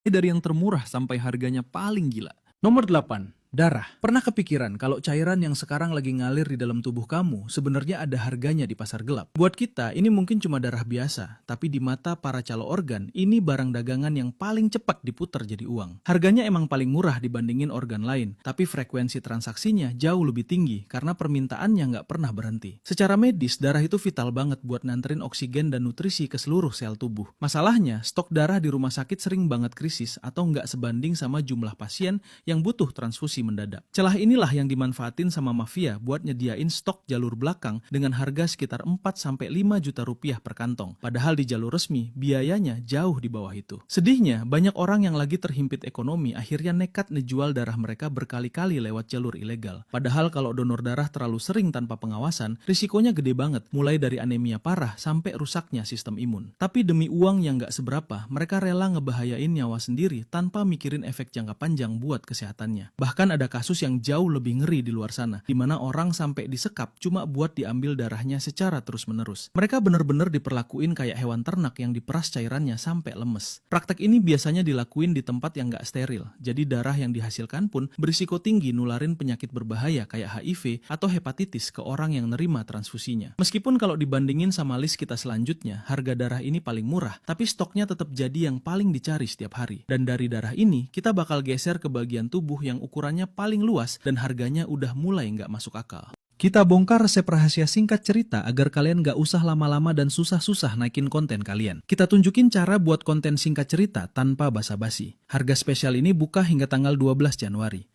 Dari yang termurah sampai harganya paling gila. Nomor 8. Darah. Pernah kepikiran kalau cairan yang sekarang lagi ngalir di dalam tubuh kamu sebenarnya ada harganya di pasar gelap? Buat kita, ini mungkin cuma darah biasa, tapi di mata para calo organ, ini barang dagangan yang paling cepat diputar jadi uang. Harganya emang paling murah dibandingin organ lain, tapi frekuensi transaksinya jauh lebih tinggi karena permintaannya nggak pernah berhenti. Secara medis, darah itu vital banget buat nganterin oksigen dan nutrisi ke seluruh sel tubuh. Masalahnya, stok darah di rumah sakit sering banget krisis atau nggak sebanding sama jumlah pasien yang butuh transfusi mendadak. Celah inilah yang dimanfaatin sama mafia buat nyediain stok jalur belakang dengan harga sekitar 4-5 juta rupiah per kantong. Padahal di jalur resmi, biayanya jauh di bawah itu. Sedihnya, banyak orang yang lagi terhimpit ekonomi akhirnya nekat ngejual darah mereka berkali-kali lewat jalur ilegal. Padahal kalau donor darah terlalu sering tanpa pengawasan, risikonya gede banget, mulai dari anemia parah sampai rusaknya sistem imun. Tapi demi uang yang nggak seberapa, mereka rela ngebahayain nyawa sendiri tanpa mikirin efek jangka panjang buat kesehatannya. Bahkan ada kasus yang jauh lebih ngeri di luar sana, di mana orang sampai disekap cuma buat diambil darahnya secara terus-menerus. Mereka bener-bener diperlakuin kayak hewan ternak yang diperas cairannya sampai lemes. Praktek ini biasanya dilakuin di tempat yang nggak steril, jadi darah yang dihasilkan pun berisiko tinggi nularin penyakit berbahaya kayak HIV atau hepatitis ke orang yang nerima transfusinya. Meskipun kalau dibandingin sama list kita selanjutnya, harga darah ini paling murah, tapi stoknya tetap jadi yang paling dicari setiap hari. Dan dari darah ini, kita bakal geser ke bagian tubuh yang ukurannya paling luas dan harganya udah mulai nggak masuk akal. Kita bongkar resep rahasia singkat cerita agar kalian nggak usah lama-lama dan susah-susah naikin konten kalian. Kita tunjukin cara buat konten singkat cerita tanpa basa-basi. Harga spesial ini buka hingga tanggal 12 Januari.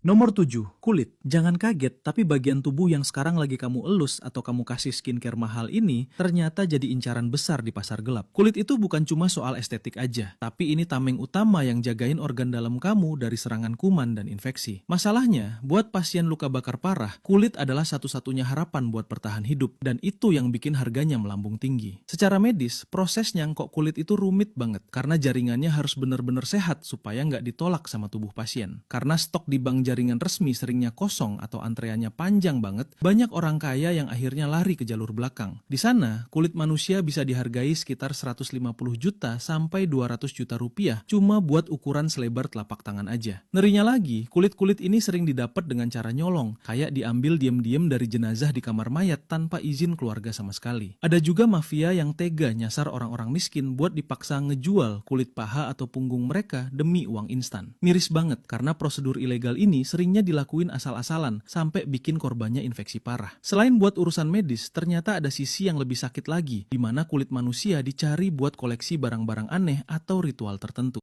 Nomor 7. Kulit. Jangan kaget, tapi bagian tubuh yang sekarang lagi kamu elus atau kamu kasih skincare mahal ini ternyata jadi incaran besar di pasar gelap. Kulit itu bukan cuma soal estetik aja, tapi ini tameng utama yang jagain organ dalam kamu dari serangan kuman dan infeksi. Masalahnya, buat pasien luka bakar parah, kulit adalah satu-satunya harapan buat bertahan hidup, dan itu yang bikin harganya melambung tinggi. Secara medis, proses nyangkok kulit itu rumit banget, karena jaringannya harus benar-benar sehat supaya nggak ditolak sama tubuh pasien. Karena stok di bank jaringan resmi seringnya kosong atau antreannya panjang banget, banyak orang kaya yang akhirnya lari ke jalur belakang. Di sana, kulit manusia bisa dihargai sekitar 150 juta sampai 200 juta rupiah cuma buat ukuran selebar telapak tangan aja. Ngerinya lagi, kulit-kulit ini sering didapat dengan cara nyolong, kayak diambil diem-diem dari jenazah di kamar mayat tanpa izin keluarga sama sekali. Ada juga mafia yang tega nyasar orang-orang miskin buat dipaksa ngejual kulit paha atau punggung mereka demi uang instan. Miris banget karena prosedur ilegal ini seringnya dilakuin asal-asalan sampai bikin korbannya infeksi parah. Selain buat urusan medis, ternyata ada sisi yang lebih sakit lagi, di mana kulit manusia dicari buat koleksi barang-barang aneh atau ritual tertentu.